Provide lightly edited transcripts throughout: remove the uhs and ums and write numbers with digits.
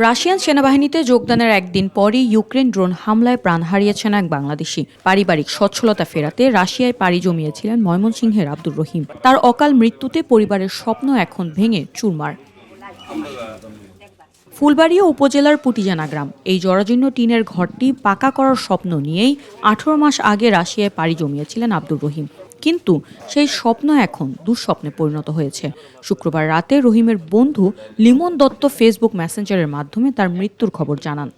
Russian সেনাবাহিনীতে যোগদানের একদিন পরই ইউক্রেন ড্রোন হামলায় প্রাণ হারিয়েছেন এক বাংলাদেশি। পারিবারিক সচ্ছলতা ফেরাতে রাশিয়ায় পাড়ি জমিয়েছিলেন ময়মনসিংহের আব্দুর রহিম। তার অকাল মৃত্যুতে পরিবারের স্বপ্ন এখন ভেঙে চুরমার। ফুলবাড়িয়া উপজেলার পুটিজানা গ্রাম। এই জরাজীর্ণ টিনের ঘরটি পাকা করার স্বপ্ন নিয়েই 18 মাস আগে রাশিয়ায় পাড়ি জমিয়েছিলেন আব্দুর রহিম। কিন্তু সেই স্বপ্ন এখন দুঃস্বপ্নে পরিণত হয়েছে। শুক্রবার রাতে রহিমের বন্ধু লিমন দত্ত ফেসবুক মেসেঞ্জারের মাধ্যমে তার মৃত্যুর খবর জানান।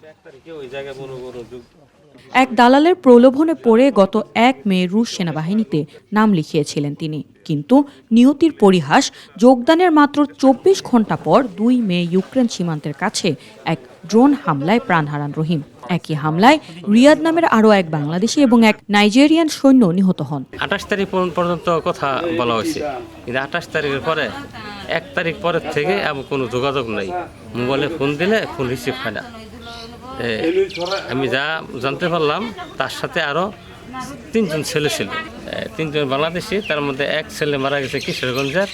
এক দালালের প্রলোভনে পড়ে গত 1 মে রুশ সেনাবাহিনীতে নাম লিখিয়েছিলেন তিনি। কিন্তু নিয়তির পরিহাস, যোগদানের মাত্র 24 ঘন্টা পর 2 মে ইউক্রেন সীমান্তের কাছে এক ড্রোন হামলায় প্রাণ হারান রহিম। একই হামলায় রিয়াদ নামের আরও এক বাংলাদেশি এবং এক নাইজেরিয়ান সৈন্য নিহত হন। 28 তারিখ পর্যন্ত কথা বলা হয়েছে, কিন্তু 28 তারিখের পরে 1 তারিখ পরের থেকে এমন কোনো যোগাযোগ নেই। মোবাইলে ফোন দিলে ফোন রিসিভ হয় না। আমি যা জানতে পারলাম তার সাথে আরও 3 জন ছেলে ছিল, 3 জন বাংলাদেশি। তার মধ্যে এক ছেলে মারা গেছে কিশোরগঞ্জের,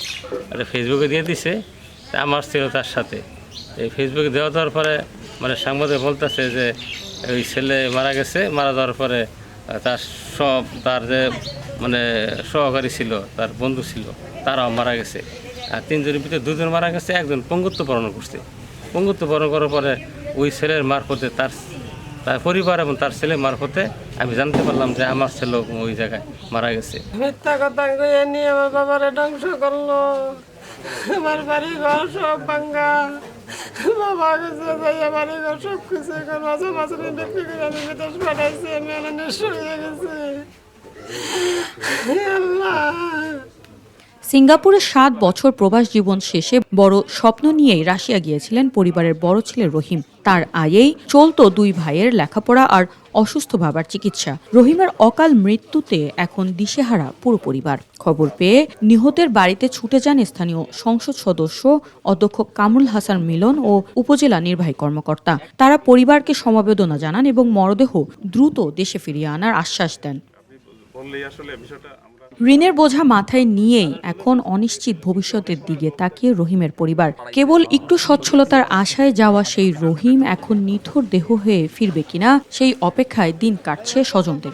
এটা ফেসবুকে দিয়ে দিছে। আমার ছিল তার সাথে। এই ফেসবুকে দেওয়ার পরে মানে সাংবাদিক বলতেছে যে ওই ছেলে মারা গেছে, মারা যাওয়ার পরে তার যে মানে সহকারী ছিল, তার বন্ধু ছিল, তারাও মারা গেছে। আর 3 জনের ভিতরে 2 জন মারা গেছে, একজন পঙ্গুত্ব বরণ করছে। পঙ্গুত্ব বরণ করার পরে ওই ছেলের মারফতে তার পরিবার এবং তার ছেলে মারফতে আমি জানতে পারলাম যে আমার ছেলে ওই জায়গায় মারা গেছে। মিথ্যা কথা কয়ে নিয়ে আমার বাবারে ধ্বংস করলো, আমার বাড়ি ঘর সব ভাঙ্গা, বাবা গেছে বাড়ি ঘর সব কিছু মাঝে মাঝে বিক্রি করে আমি বিদেশ পাঠাইছি, আমি অনেক নিঃস্ব হয়ে গেছি। সিঙ্গাপুরে 7 বছর প্রবাস জীবন শেষে বড় স্বপ্ন নিয়েই রাশিয়া গিয়েছিলেন পরিবারের বড় ছেলে রহিম। তার আয়েই চলত 2 ভাইয়ের লেখাপড়া আর অসুস্থ বাবার চিকিৎসা। রহিমের অকাল মৃত্যুতে এখন দিশেহারা পুরো পরিবার। খবর পেয়ে নিহতের বাড়িতে ছুটে যান স্থানীয় সংসদ সদস্য অধ্যক্ষ কামরুল হাসান মিলন ও উপজেলা নির্বাহী কর্মকর্তা। তারা পরিবারকে সমবেদনা জানান এবং মরদেহ দ্রুত দেশে ফিরিয়ে আনার আশ্বাস দেন। ঋণের বোঝা মাথায় নিয়েই এখন অনিশ্চিত ভবিষ্যতের দিকে তাকিয়ে রহিমের পরিবার। কেবল একটু সচ্ছলতার আশায় যাওয়া সেই রহিম এখন নিথর দেহ হয়ে ফিরবে কিনা সেই অপেক্ষায় দিন কাটছে স্বজনদের।